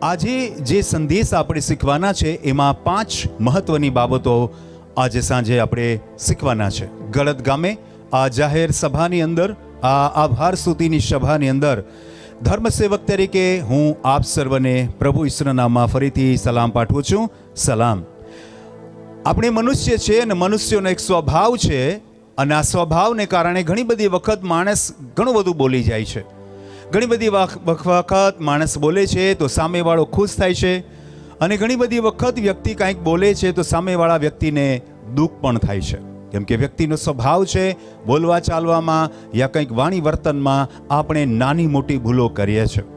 આજે જે સંદેશ આપણે શીખવાના છે એમાં 5 મહત્વની બાબતો આજે સાંજે આપણે શીખવાના છે. ગળદ ગામે આ જાહેર સભાની અંદર, આ આભાર સ્તુતિની સભાની અંદર ધર્મસેવક તરીકે હું આપ સર્વને પ્રભુ ઈશ્વરના નામમાં ફરીથી સલામ પાઠવું છું. સલામ. આપણે મનુષ્ય છે અને મનુષ્યનો એક સ્વભાવ છે, અને આ સ્વભાવને કારણે ઘણી બધી વખત માણસ ઘણું બધું બોલી જાય છે. ઘણી બધી વખત માણસ બોલે છે તો સામેવાળો ખુશ થાય છે, અને ઘણી બધી વખત વ્યક્તિ કંઈક બોલે છે તો સામેવાળા વ્યક્તિને દુઃખ પણ થાય છે. કેમ કે વ્યક્તિનો સ્વભાવ છે બોલવા ચાલવામાં યા કંઈક વાણી વર્તનમાં આપણે નાની મોટી ભૂલો કરીએ છીએ.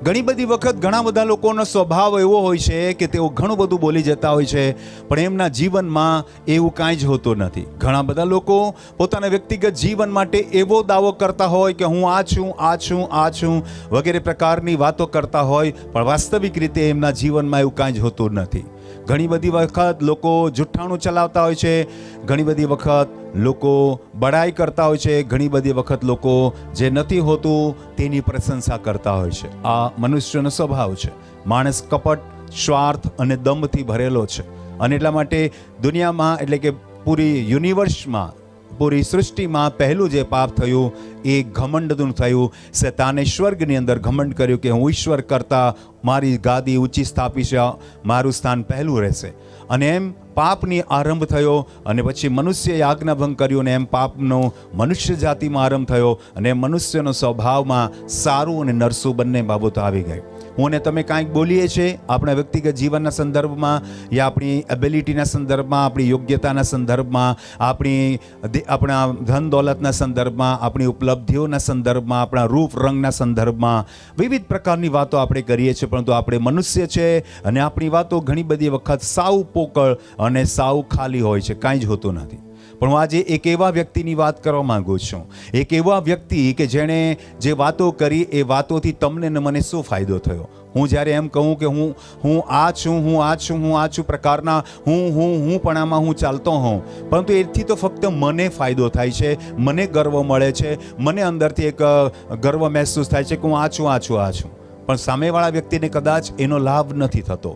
ઘણી બધી વખત ઘણા બધા લોકોનો સ્વભાવ એવો હોય છે કે તેઓ ઘણું બધું બોલી જતા હોય છે, પણ એમના જીવનમાં એવું કાંઈ જ હોતું નથી. ઘણા બધા લોકો પોતાના વ્યક્તિગત જીવન માટે એવો દાવો કરતા હોય કે હું આ છું, આ છું, આ છું વગેરે પ્રકારની વાતો કરતા હોય, પણ વાસ્તવિક રીતે એમના જીવનમાં એવું કાંઈ જ હોતું નથી. ઘણી બધી વખત લોકો જુઠ્ઠાણું ચલાવતા હોય છે, ઘણી બધી વખત લોકો બડાઈ કરતા હોય છે, ઘણી બધી વખત લોકો જે નથી હોતું તેની પ્રશંસા કરતા હોય છે. આ મનુષ્યનો સ્વભાવ છે. માણસ કપટ, સ્વાર્થ અને દંભથી ભરેલો છે, અને એટલા માટે દુનિયામાં એટલે કે પૂરી યુનિવર્સમાં, પૂરી સૃષ્ટિમાં પહેલું જે પાપ થયું એ ઘમંડનું થયું. શેતાને સ્વર્ગની અંદર ઘમંડ કર્યું કે હું ઈશ્વર કરતાં મારી ગાદી ઊંચી સ્થાપીશ, મારું સ્થાન પહેલું રહેશે. અને એમ પાપની આરંભ થયો, અને પછી મનુષ્યએ આજ્ઞાભંગ કર્યું, અને એમ પાપનો મનુષ્ય જાતિમાં આરંભ થયો, અને મનુષ્યનો સ્વભાવમાં સારું અને નરસું બંને બાબતો આવી ગઈ. હું અને તમે કાંઈક બોલીએ છીએ આપણા વ્યક્તિગત જીવનના સંદર્ભમાં, યા આપણી એબિલિટીના સંદર્ભમાં, આપણી યોગ્યતાના સંદર્ભમાં, આપણા ધન દોલતના સંદર્ભમાં, આપણી ઉપલબ્ધિઓના સંદર્ભમાં, આપણા રૂપ રંગના સંદર્ભમાં વિવિધ પ્રકારની વાતો આપણે કરીએ છીએ. પરંતુ આપણે મનુષ્ય છે, અને આપણી વાતો ઘણી બધી વખત સાવ પોકળ અને સાવ ખાલી હોય છે, કાંઈ જ હોતું નથી. પણ હું આજે એક એવા વ્યક્તિની વાત કરવા માંગુ છું, એક એવા વ્યક્તિ કે જેણે જે વાતો કરી એ વાતોથી તમને ને મને શું ફાયદો થયો. હું જ્યારે એમ કહું કે હું આ છું, હું આ છું, હું આ છું પ્રકારના હું પણ આમાં હું ચાલતો હોઉં, પરંતુ એથી તો ફક્ત મને ફાયદો થાય છે, મને ગર્વ મળે છે, મને અંદરથી એક ગર્વ મહેસૂસ થાય છે કે હું આ છું, આ છું, આ છું. પણ સામેવાળા વ્યક્તિને કદાચ એનો લાભ નથી થતો.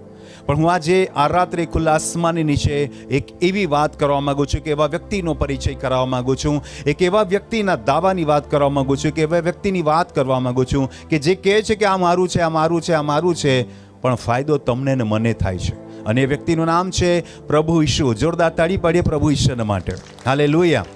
પણ હું આજે આ રાત્રે ખુલ્લા આસમાનની નીચે એક એવી વાત કરવા માંગુ છું, કે એવા વ્યક્તિનો પરિચય કરાવવા માંગુ છું, એક એવા વ્યક્તિના દાવાની વાત કરવા માંગુ છું, કે એવા વ્યક્તિની વાત કરવા માંગુ છું કે જે કહે છે કે આ મારું છે, આ મારું છે, આ મારું છે, પણ ફાયદો તમને ને મને થાય છે. અને એ વ્યક્તિનું નામ છે પ્રભુ ઈસુ. જોરદાર તાળી પાડીએ પ્રભુ ઈસુના માટે. હાલેલુયા.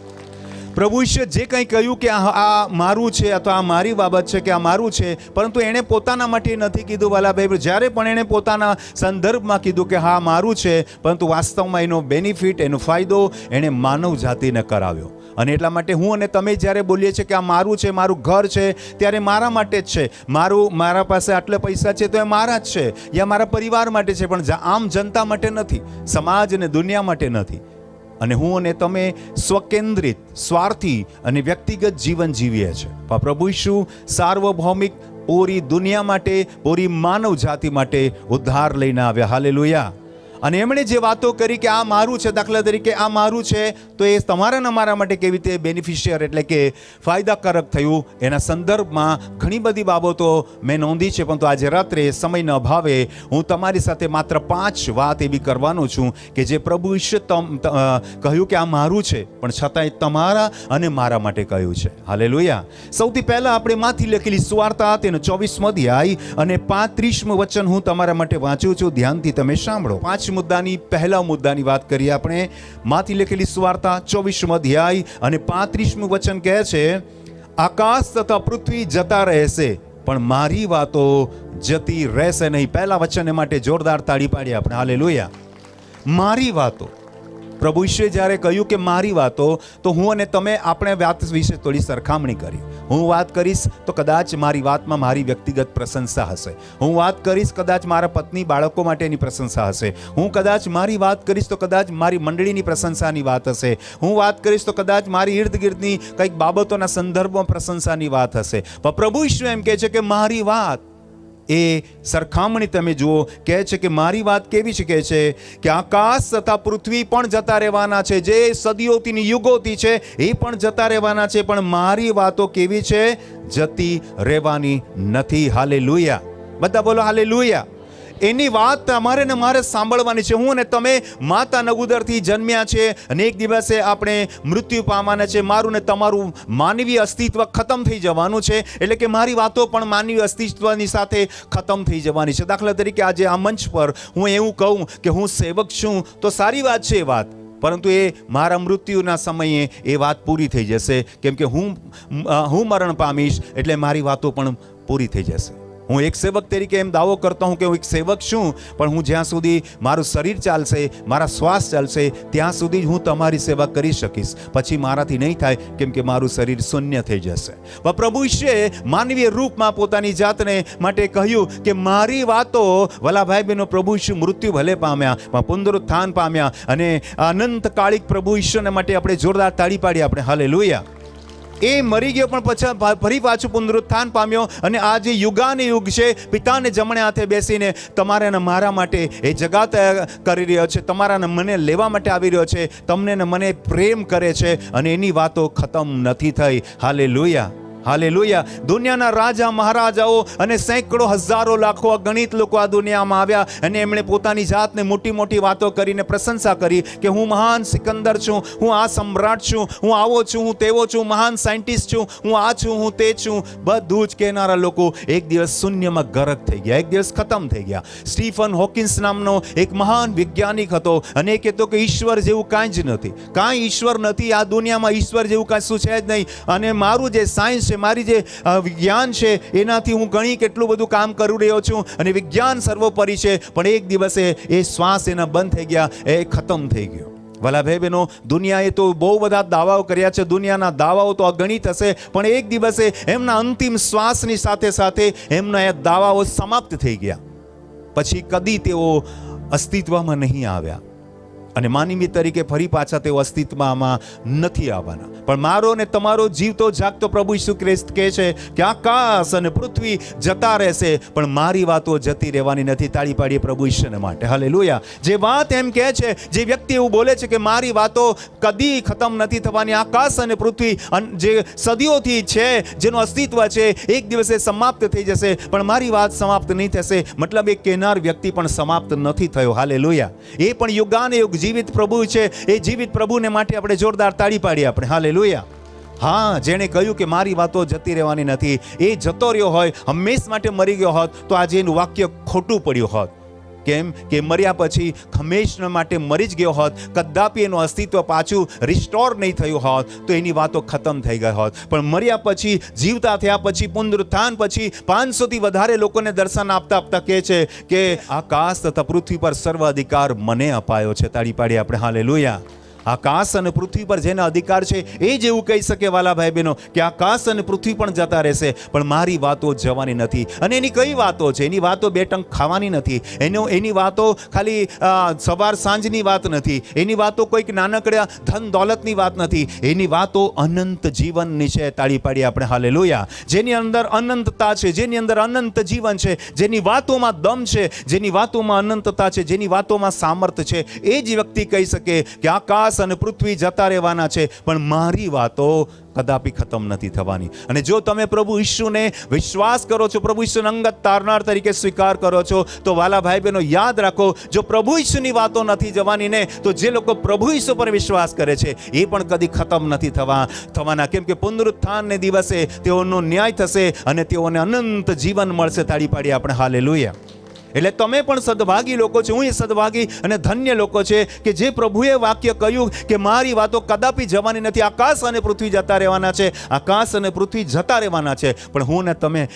પ્રભુ ઈશ્વર જે કંઈ કહ્યું કે આ મારું છે અથવા આ મારી બાબત છે કે આ મારું છે, પરંતુ એણે પોતાના માટે નથી કીધું. વાલા ભાઈ, જ્યારે પણ એણે પોતાના સંદર્ભમાં કીધું કે હા મારું છે, પરંતુ વાસ્તવમાં એનો બેનિફિટ, એનો ફાયદો એણે માનવ જાતિને કરાવ્યો. અને એટલા માટે હું અને તમે જ્યારે બોલીએ છીએ કે આ મારું છે, મારું ઘર છે, ત્યારે મારા માટે જ છે. મારા પાસે આટલા પૈસા છે તો એ મારા જ છે, યા મારા પરિવાર માટે છે, પણ આમ જનતા માટે નથી, સમાજ અને દુનિયા માટે નથી. અને હું અને તમે સ્વકેન્દ્રિત, સ્વાર્થી અને વ્યક્તિગત જીવન જીવીએ છીએ. પ્રભુ ઈસુ સાર્વભૌમિક પૂરી દુનિયા માટે, પૂરી માનવ જાતિ માટે ઉદ્ધાર લઈને આવ્યા. હાલેલુયા. અને એમણે જે વાતો કરી કે આ મારું છે, દાખલા તરીકે આ મારું છે, તો એ તમારા ને મારા માટે કેવી રીતે બેનિફિશિયર એટલે કે ફાયદાકારક થયું, એના સંદર્ભમાં ઘણી બધી બાબતો મેં નોંધી છે. પરંતુ આજે રાત્રે સમયના અભાવે હું તમારી સાથે માત્ર 5 વાત એવી કરવાનો છું કે જે પ્રભુ ઈશ્વર કહ્યું કે આ મારું છે, પણ છતાંય તમારા અને મારા માટે કહ્યું છે. હાલેલુયા. સૌથી પહેલા આપણે માંથી લખેલી સુવાર્તા તેનો 24મો અધ્યાય અને 35મું વચન હું તમારા માટે વાંચું છું. ધ્યાનથી તમે સાંભળો. પહેલા મુદ્દાની વાત કરીએ આપણે. માંથી લખેલી સુવાર્તા 24મો અધ્યાય અને 35મું વચન કહે છે, આકાશ તથા પૃથ્વી જતા રહેશે, પણ મારી વાતો જતી રહેશે નહીં. પહેલા વચન માટે જોરદાર તાળી પાડીએ આપણે. હાલેલુયા. મારી વાતો. પ્રભુ ઈશ્વરે જ્યારે કહ્યું કે મારી વાતો, તો હું અને તમે આપણે વાત વિશે થોડી સરખામણી કરી. હું વાત કરીશ તો કદાચ મારી વાતમાં મારી વ્યક્તિગત પ્રશંસા હશે. હું વાત કરીશ કદાચ મારા પત્ની બાળકો માટેની પ્રશંસા હશે. હું કદાચ મારી વાત કરીશ તો કદાચ મારી મંડળીની પ્રશંસાની વાત હશે. હું વાત કરીશ તો કદાચ મારી ઇર્દ ગિર્દની કંઈક બાબતોના સંદર્ભમાં પ્રશંસાની વાત હશે. પણ પ્રભુ ઈશ્વર એમ કહે છે કે મારી વાત, એ સરખામણી તમે જુઓ, કહે છે કે મારી વાત કેવી છે, કહે છે કે આકાશ તથા પૃથ્વી પણ જતા રહેવાના છે, જે સદીઓથી યુગોથી છે એ પણ જતા રહેવાના છે, પણ મારી વાતો કેવી છે, જતી રહેવાની નથી. હાલેલુયા. બધા બોલો હાલેલુયા. એની વાત તમારે ને મારે સાંભળવાની છે. હું અને તમે માતાના ઉદરથી જન્મ્યા છે અને એક દિવસે આપણે મૃત્યુ પામવાના છે. મારું ને તમારું માનવીય અસ્તિત્વ ખતમ થઈ જવાનું છે. એટલે કે મારી વાતો પણ માનવીય અસ્તિત્વની સાથે ખતમ થઈ જવાની છે. દાખલા તરીકે આજે આ મંચ પર હું એવું કહું કે હું સેવક છું તો સારી વાત છે એ વાત, પરંતુ એ મારા મૃત્યુના સમયે એ વાત પૂરી થઈ જશે, કેમ કે હું મરણ પામીશ એટલે મારી વાતો પણ પૂરી થઈ જશે. હું એક સેવક તરીકે એમ દાવો કરતો હું કે હું એક સેવક છું, પણ હું જ્યાં સુધી મારું શરીર ચાલશે, મારા શ્વાસ ચાલશે, ત્યાં સુધી જ હું તમારી સેવા કરી શકીશ. પછી મારાથી નહીં થાય, કેમ કે મારું શરીર શૂન્ય થઈ જશે. પણ પ્રભુ ઈશ્વરે માનવીય રૂપમાં પોતાની જાતને માટે કહ્યું કે મારી વાતો, વલા ભાઈ બહેનો, પ્રભુ ઈશ્વર મૃત્યુ ભલે પામ્યા પણ પુનરુત્થાન પામ્યા, અને અનંતકાળિક પ્રભુ ઈશ્વરને માટે આપણે જોરદાર તાળી પાડીએ આપણે. હાલેલુયા. એ મરી ગયો પણ પછી ફરી પાછું પુનરુત્થાન પામ્યો, અને આ જે યુગાને યુગ છે, પિતાને જમણે હાથે બેસીને તમારે ને મારા માટે એ જગા કરી રહ્યો છે, તમારા ને મને લેવા માટે આવી રહ્યો છે, તમને ને મને પ્રેમ કરે છે, અને એની વાતો ખતમ નથી થઈ. Hallelujah, hallelujah. દુનિયાના રાજા મહારાજાઓ અને સેંકડો હજારો લાખો અગણિત લોકો આ દુનિયામાં આવ્યા, અને એમણે પોતાની જાતને મોટી મોટી વાતો કરીને પ્રશંસા કરી કે હું મહાન સિકંદર છું, હું આ સમ્રાટ છું, હું આવો છું, હું તેવો છું, મહાન સાયન્ટિસ્ટ છું, હું આ છું, હું તે છું. બધું જ કહેનારા લોકો એક દિવસ શૂન્યમાં ગરક થઈ ગયા, એક દિવસ ખતમ થઈ ગયા. સ્ટીફન હોકિન્સ નામનો એક મહાન વૈજ્ઞાનિક હતો, અને એ કહેતો કે ઈશ્વર જેવું કાંઈ જ નથી, કાંઈ ઈશ્વર નથી આ દુનિયામાં, ઈશ્વર જેવું કાંઈ શું છે જ નહીં. અને મારું જે સાયન્સ, મારી જે વિજ્ઞાન છે, એનાથી હું ઘણી કેટલું બધું કામ કરી રહ્યો છું, અને વિજ્ઞાન સર્વોપરી છે. પણ એક દિવસે એ શ્વાસ એના બંધ થઈ ગયા, એ ખતમ થઈ ગયો. ભલા ભાઈ બહેનો, દુનિયાએ તો બહુ બધા દાવાઓ કર્યા છે, દુનિયાના દાવાઓ તો અગણિત હશે, પણ એક દિવસે એમના અંતિમ શ્વાસની સાથે સાથે એમના એ દાવાઓ સમાપ્ત થઈ ગયા. પછી કદી તેઓ અસ્તિત્વમાં નહીં આવ્યા, અને માનવી તરીકે ફરી પાછા તેઓ અસ્તિત્વમાં નથી આવવાના. પણ મારો ને તમારો જીવતો જાગતો પ્રભુ ઈસુ ખ્રિસ્ત કહે છે કે આકાશ અને પૃથ્વી જતા રહેશે, પણ મારી વાતો જતી રહેવાની નથી. તાળી પાડીએ પ્રભુ ઈશ્વરને માટે. હાલેલુયા. જે વાત એમ કહે છે, જે વ્યક્તિ એવું બોલે છે કે મારી વાતો કદી ખતમ નથી થવાની, આકાશ અને પૃથ્વી જે સદીઓથી છે, જેનું અસ્તિત્વ છે, એક દિવસે સમાપ્ત થઈ જશે, પણ મારી વાત સમાપ્ત નહીં થશે, મતલબ એ કહેનાર વ્યક્તિ પણ સમાપ્ત નથી થયો. હાલેલુયા. એ પણ યુગાને યુગ જીવિત પ્રભુ છે. એ જીવિત પ્રભુને માટે આપણે જોરદાર તાળી પાડીએ આપણે. હાલેલુયા. હા, જેણે કહ્યું કે મારી વાતો જતી રહેવાની નથી, એ જતો રહ્યો હોય, હંમેશ માટે મરી ગયો હોત, તો આજે એનું વાક્ય ખોટું પડ્યું હોત. કેમ કે મર્યા પછી હંમેશ માટે મરી જ ગયો હોત, કદાપી એનું અસ્તિત્વ પાછું રિસ્ટોર નહીં થયું હોત, તો એની વાતો ખતમ થઈ ગઈ હોત. પણ મર્યા પછી, જીવતા થયા પછી, પુનરુત્થાન પછી 500 થી વધારે લોકોને દર્શન આપતા આપતા કહે છે કે આકાશ તથા પૃથ્વી પર સર્વ અધિકાર મને અપાયો છે. તાળી પાડીએ આપણે. હાલેલુયા. આકાશ અને પૃથ્વી પર જેના અધિકાર છે એ જ એવું કહી શકે વાલા ભાઈ બહેનો કે આકાશ અને પૃથ્વી પણ જતા રહેશે, પણ મારી વાતો જવાની નથી. અને એની કઈ વાતો છે? એની વાતો બે ટંક ખાવાની નથી, એની વાતો ખાલી સવાર સાંજની વાત નથી, એની વાતો કોઈક નાનકડા ધન દોલતની વાત નથી, એની વાતો અનંત જીવનની છે. તાળી પાડીએ આપણે. હાલેલુયા. જેની અંદર અનંતતા છે, જેની અંદર અનંત જીવન છે, જેની વાતોમાં દમ છે, જેની વાતોમાં અનંતતા છે, જેની વાતોમાં સામર્થ્ય છે, એ જ વ્યક્તિ કહી શકે કે આકાશ અને પૃથ્વી જતા રહેવાના છે, પણ મારી વાતો કદાપી ખતમ નથી થવાની. અને જો તમે પ્રભુ ઈસુને વિશ્વાસ કરો છો, પ્રભુ ઈસુને અંગત તારનાર તરીકે સ્વીકાર કરો છો, તો વાલા ભાઈ બહેનો યાદ રાખો, જો પ્રભુ ઈસુની વાતો નથી જવાની ને, તો જે લોકો પ્રભુ ઈસુ પર વિશ્વાસ કરે છે એ પણ કદી ખતમ નથી થવાના. કેમ કે પુનરુત્થાનને દિવસે તેઓનો ન્યાય થશે અને તેઓને અનંત જીવન મળશે. તાળી પાડીએ આપણે. હાલેલુયા. એટલે તમે પણ સદભાગી લોકો છો, હું એ સદભાગી અને ધન્ય લોકો છે કે જે પ્રભુએ વાક્ય કહ્યું કે મારી વાતો કદાપી જવાની નથી. આકાશ અને પૃથ્વી જતા રહેવાના છે, આકાશ અને પૃથ્વી જતા રહેવાના છે, પણ હું ને તમે,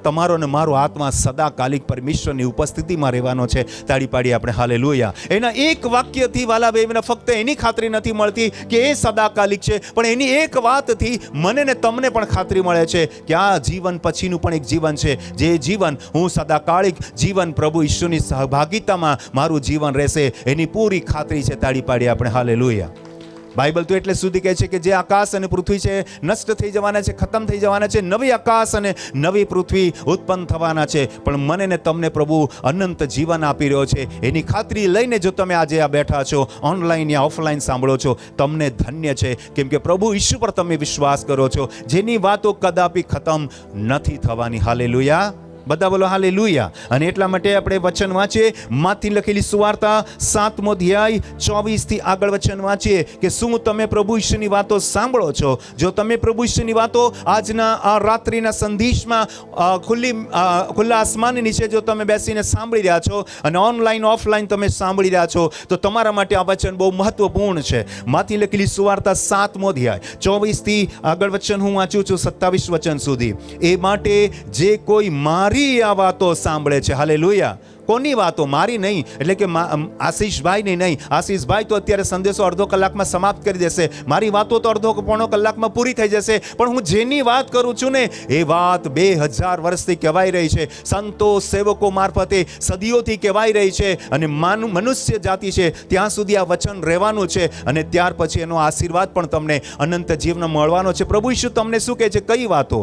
તમારો ને મારો આત્મા સદાકાલિક પરમેશ્વરની ઉપસ્થિતિમાં રહેવાનો છે. તાળી પાડીએ આપણે. હાલેલુયા. એના એક વાક્યથી વાલા બેને ફક્ત એની ખાતરી નથી મળતી કે એ સદાકાલિક છે, પણ એની એક વાતથી મને ને તમને પણ ખાતરી મળે છે કે આ જીવન પછીનું પણ એક જીવન છે, જે જીવન હું સદાકાલિક જીવન પ્રભુ ઈશ્વરની સહભાગિતામાં મારું જીવન રહેશે, એની પૂરી ખાતરી છે. તાળી પાડીએ આપણે. હાલેલુયા. બાઇબલ તો એટલે સુધી કહે છે કે જે આકાશ અને પૃથ્વી છે નષ્ટ થઈ જવાના છે, ખતમ થઈ જવાના છે, નવી આકાશ અને નવી પૃથ્વી ઉત્પન્ન થવાના છે, પણ મને ને તમને પ્રભુ અનંત જીવન આપી રહ્યો છે. એની ખાતરી લઈને જો તમે આજે આ બેઠા છો, ઓનલાઈન યા ઓફલાઈન સાંભળો છો, તમને ધન્ય છે, કેમ કે પ્રભુ ઈશ્વર પર તમે વિશ્વાસ કરો છો, જેની વાતો કદાપી ખતમ નથી થવાની. હાલેલુયા. બધા બોલો હાલેલુયા. અને એટલા માટે આપણે વચન વાંચીએ, માથી લખેલી સુવાર્તા 7મો અધ્યાય 24 થી આગળ વચન વાંચીએ કે શું તમે પ્રભુ ઈશ્વરની વાતો સાંભળો છો? જો તમે પ્રભુ ઈશ્વરની વાતો આજના આ રાત્રિના સંદેશમાં ખુલ્લા આસમાનની નીચે જો તમે બેસીને સાંભળી રહ્યા છો અને ઓનલાઈન ઓફલાઈન તમે સાંભળી રહ્યા છો, તો તમારા માટે આ વચન બહુ મહત્વપૂર્ણ છે. માથી લખેલી સુવાર્તા 7મો અધ્યાય 24 થી આગળ વચન હું વાંચું છું 27 વચન સુધી. એ માટે જે કોઈ મારી આ વાતો સાંભળે છે, હાલેલુયા. કોની વાતો? મારી નહીં, એટલે કે આશીષભાઈની નહીં. આશીષભાઈ તો અત્યારે સંદેશો અડધો કલાકમાં સમાપ્ત કરી દેશે, મારી વાતો તો અડધો પોણો કલાકમાં પૂરી થઈ જશે. પણ હું જેની વાત કરું છું ને, એ વાત 2000 વર્ષથી કહેવાઈ રહી છે, સંતો સેવકો મારફતે સદીઓથી કહેવાય રહી છે, અને મનુષ્ય જાતિ છે ત્યાં સુધી આ વચન રહેવાનું છે, અને ત્યાર પછી એનો આશીર્વાદ પણ તમને અનંત જીવન મળવાનો છે. પ્રભુ ઈસુ તમને શું કહે છે? કઈ વાતો?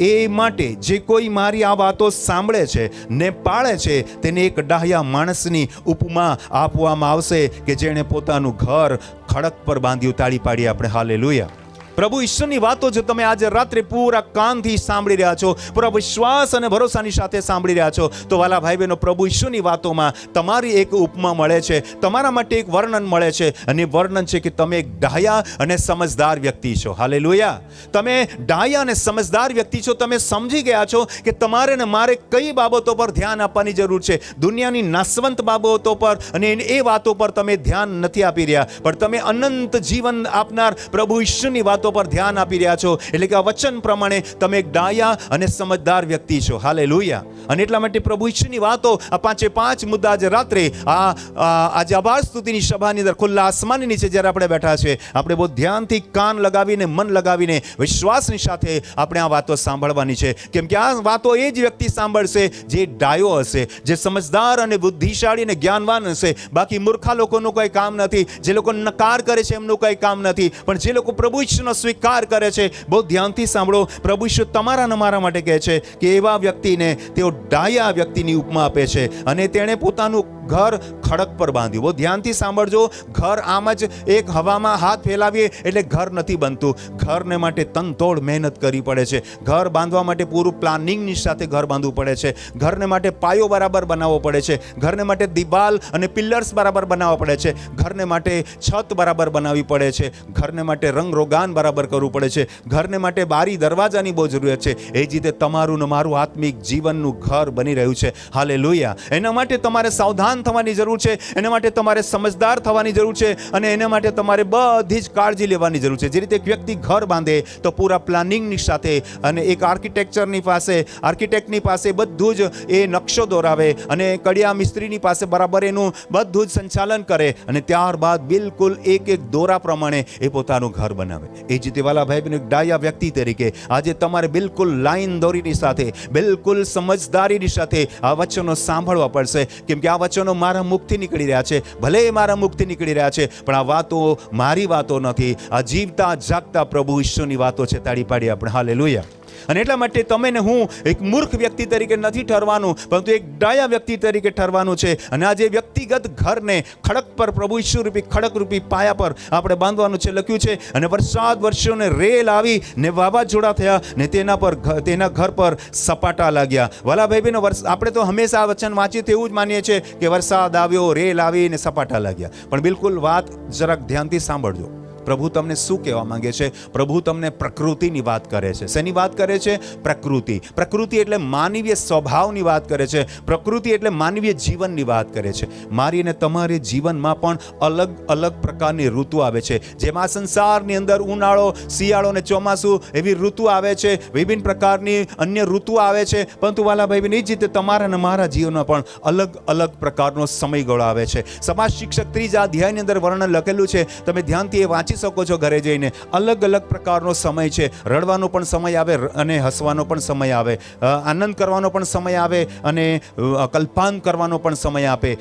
એ માટે જે કોઈ મારી આ વાતો સાંભળે છે ને પાળે છે, તેને એક ડાહ્યા માણસની ઉપમા આપવામાં આવશે કે જેણે પોતાનું ઘર ખડક પર બાંધ્યું. તાળી પાડીએ આપણે હાલેલુયા. પ્રભુ ઈશ્વરની વાતો જો તમે આજે રાત્રે પૂરા કાનથી સાંભળી રહ્યા છો, પૂરા વિશ્વાસ અને ભરોસાની સાથે સાંભળી રહ્યા છો, તો વાલા ભાઈ બહેનો, પ્રભુ ઈશ્વરની વાતોમાં તમારી એક ઉપમા મળે છે, તમારા માટે એક વર્ણન મળે છે, અને વર્ણન છે કે તમે એક ડાહ્યા અને સમજદાર વ્યક્તિ છો. હાલેલુયા. તમે ડાહ્યા અને સમજદાર વ્યક્તિ છો. તમે સમજી ગયા છો કે તમારે ને મારે કઈ બાબતો પર ધ્યાન આપવાની જરૂર છે. દુનિયાની નાશવંત બાબતો પર અને એ વાતો પર તમે ધ્યાન નથી આપી રહ્યા, પણ તમે અનંત જીવન આપનાર પ્રભુ ઈશ્વરની વાતો પર ધ્યાન આપી રહ્યા છો. એટલે કે આ વચન પ્રમાણે તમે એક ડાયા અને સમજદાર વ્યક્તિ છો. હાલેલુયા. અને એટલા માટે પ્રભુ ઈશ્વરની વાતો, આ 5 મુદ્દા આજે રાત્રે આજે આભાર સ્તુતિની સભાની અંદર ખુલ્લા આસમાનની નીચે જ્યારે આપણે બેઠા છે, આપણે બહુ ધ્યાનથી કાન લગાવીને, મન લગાવીને, વિશ્વાસની સાથે આપણે આ વાતો સાંભળવાની છે. કેમ કે આ વાતો એ જ વ્યક્તિ સાંભળશે જે ડાયો હશે, જે સમજદાર અને બુદ્ધિશાળી અને જ્ઞાનવાન હશે. બાકી મૂર્ખા લોકોનું કોઈ કામ નથી, જે લોકો નકાર કરે છે એમનું કોઈ કામ નથી, પણ જે લોકો પ્રભુ ઈશ્વરનો સ્વીકાર કરે છે, બહુ ધ્યાનથી સાંભળો. પ્રભુ ઈશ્વર તમારા અને મારા માટે કહે છે કે એવા વ્યક્તિને તેઓ ડાયા વ્યક્તિની ઉપમા આપે છે, અને તેણે પોતાનું ઘર ખડક પર બાંધ્યું. બહુ ધ્યાનથી સાંભળજો. ઘર આમ જ એક હવામાં હાથ ફેલાવીએ એટલે ઘર નથી બનતું. ઘરને માટે તનતોડ મહેનત કરવી પડે છે. ઘર બાંધવા માટે પૂરું પ્લાનિંગની સાથે ઘર બાંધવું પડે છે. ઘરને માટે પાયો બરાબર બનાવવો પડે છે. ઘરને માટે દિવાલ અને પિલ્લર્સ બરાબર બનાવવા પડે છે. ઘરને માટે છત બરાબર બનાવવી પડે છે. ઘરને માટે રંગ રોગાન બરાબર કરવું પડે છે. ઘરને માટે બારી દરવાજાની બહુ જરૂરિયાત છે. એ જ રીતે તમારું ને મારું આત્મિક જીવનનું ઘર બની રહ્યું છે. હાલેલુયા. એના માટે તમારે સાવધાન થવાની જરૂર છે. એના માટે તમારે સમજદાર થવાની જરૂર છે, અને એના માટે તમારે બધી જ કાળજી લેવાની જરૂર છે. જે રીતે એક વ્યક્તિ ઘર બાંધે તો પૂરા પ્લાનિંગની સાથે, અને એક આર્કિટેક્ટની પાસે બધું જ એ નકશો દોરાવે, અને કડિયા મિસ્ત્રીની પાસે બરાબર એનું બધું જ સંચાલન કરે, અને ત્યારબાદ બિલકુલ એક દોરા પ્રમાણે એ પોતાનું ઘર બનાવે. એ જ રીતે વાલા ભાઈ બહેનો, એક ડાયા વ્યક્તિ તરીકે આજે તમારે બિલકુલ લાઈન દોરીની સાથે, બિલકુલ સમજદારીની સાથે આ વચનો સાંભળવા પડશે. કેમ કે આ વચનો મારા મુખથી નીકળી રહ્યા છે. ભલે મારા મુખથી નીકળી રહ્યા છે, પણ આ વાતો મારી વાતો નથી. આ જીવતા જાગતા પ્રભુ ઈશ્વરની વાતો છે. તાળી પાડી આપણે હાલેલુયા. અને એટલા માટે તમે ને હું એક મૂર્ખ વ્યક્તિ તરીકે નથી ઠરવાનું, પરંતુ એક ડાયા વ્યક્તિ તરીકે ઠરવાનું છે. અને આજે વ્યક્તિગત ઘરને ખડક પર, પ્રભુ ઈશ્વર રૂપી ખડક રૂપી પાયા પર આપણે બાંધવાનું છે. લખ્યું છે, અને વરસાદ વરસ્યો ને રેલ આવી ને વાવાઝોડા થયા ને તેના ઘર પર સપાટા લાગ્યા. વાલા ભાઈ બહેનો, આપણે તો હંમેશા આ વચન વાંચીએ તો એવું જ માનીએ છીએ કે વરસાદ આવ્યો, રેલ આવી ને સપાટા લાગ્યા. પણ બિલકુલ વાત જરાક ધ્યાનથી સાંભળજો. પ્રભુ તમને શું કહેવા માંગે છે? પ્રભુ તમને પ્રકૃતિની વાત કરે છે. શેની વાત કરે છે? પ્રકૃતિ. પ્રકૃતિ એટલે માનવીય સ્વભાવની વાત કરે છે. પ્રકૃતિ એટલે માનવીય જીવનની વાત કરે છે. મારી અને તમારી જીવનમાં પણ અલગ અલગ પ્રકારની ઋતુ આવે છે. જેમાં સંસારની અંદર ઉનાળો, શિયાળો અને ચોમાસું એવી ઋતુ આવે છે. વિભિન્ન પ્રકારની અન્ય ઋતુ આવે છે. પરંતુ વાલા ભાઈ બહેન, એ જ રીતે તમારા અને મારા જીવનમાં પણ અલગ અલગ પ્રકારનો સમયગાળો આવે છે. સમાજ શિક્ષક 3 અધ્યાયની અંદર વર્ણન લખેલું છે. તમે ધ્યાનથી એ વાંચી શકો છો ઘરે જઈને. અલગ અલગ પ્રકારનો સમય છે. રડવાનો પણ સમય આવે અને હસવાનો પણ સમય આવે. આનંદ કરવાનો પણ સમય આવે અને કલ્પાંત કરવાનો પણ સમય આવે.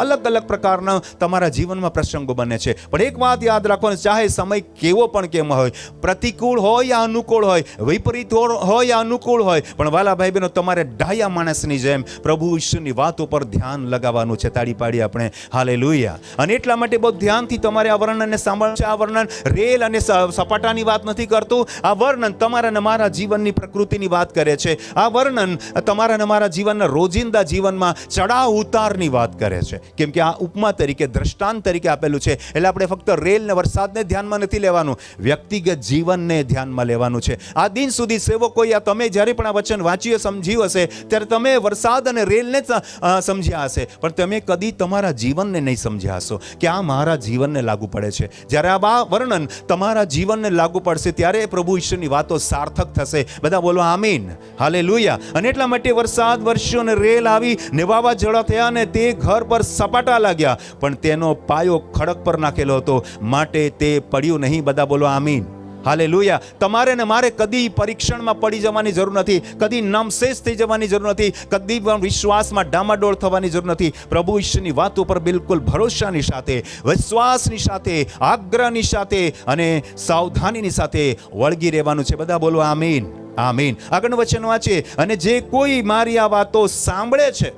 અલગ અલગ પ્રકારના તમારા જીવનમાં પ્રસંગો બને છે. પણ એક વાત યાદ રાખવાની, ચાહે સમય કેવો પણ કેમ હોય, પ્રતિકૂળ હોય યા અનુકૂળ હોય, વિપરીત હોય યા અનુકૂળ હોય, પણ વાલા ભાઈ બહેનો, તમારે ડાયા માણસની જેમ પ્રભુ ઈશ્વરની વાતો પર ધ્યાન લગાવવાનું છે. તાળી પાડી આપણે હાલેલુયા. અને એટલા માટે બહુ ધ્યાનથી તમારે આ વર્ણનને સાંભળવું છે. આ વર્ણન વર્ણન રેલ અને સપાટાની વાત નથી કરતું. આ વર્ણન તમારા ને મારા જીવનની પ્રકૃતિની વાત કરે છે. આ વર્ણન તમારા ને મારા જીવનના રોજિંદા જીવનમાં ચડાવ ઉતારની વાત કરે છે. કેમ કે આ ઉપમા તરીકે, દ્રષ્ટાંત તરીકે આપેલું છે. એટલે આપણે ફક્ત રેલ ને વરસાદને ધ્યાનમાં નથી લેવાનું, વ્યક્તિગત જીવનને ધ્યાનમાં લેવાનું છે. આ દિન સુધી સેવકોએ તમે જ્યારે પણ આ વચન વાંચ્યું, સમજ્યું હશે, ત્યારે તમે વરસાદ અને રેલને જ સમજ્યા હશે, પણ તમે કદી તમારા જીવનને નહીં સમજ્યા હશો કે આ મારા જીવનને લાગુ પડે છે. જ્યારે આ વર્ણન તમારા જીવનને લાગુ પડશે ત્યારે પ્રભુ ઈશ્વરની વાતો સાર્થક થશે. બધા બોલો આમીન, હાલેલુયા. અને એટલા માટે વરસાદ વરસ્યો અને રેલ આવી ને વાવાઝોડા થયા અને તે ઘર પર સપાટા લાગ્યા, પણ તેનો પાયો ખડક પર નાખેલો હતો, માટે તે પડ્યું નહીં. બધા બોલો આમીન, હાલેલુયા. તમારે ને મારે કદી પરીક્ષણમાં પડી જવાની જરૂર નથી, કદી નામશેષ થઈ જવાની જરૂર નથી, કદી પણ વિશ્વાસમાં ડામાડોળ થવાની જરૂર નથી. પ્રભુ ઈશ્વરની વાતો પર બિલકુલ ભરોસાની સાથે, વિશ્વાસની સાથે, આગ્રહની સાથે અને સાવધાનીની સાથે વળગી રહેવાનું છે. બધા બોલો આમીન, આમીન. આગળનું વચન વાંચીએ. અને જે કોઈ મારી આ વાતો સાંભળે છે,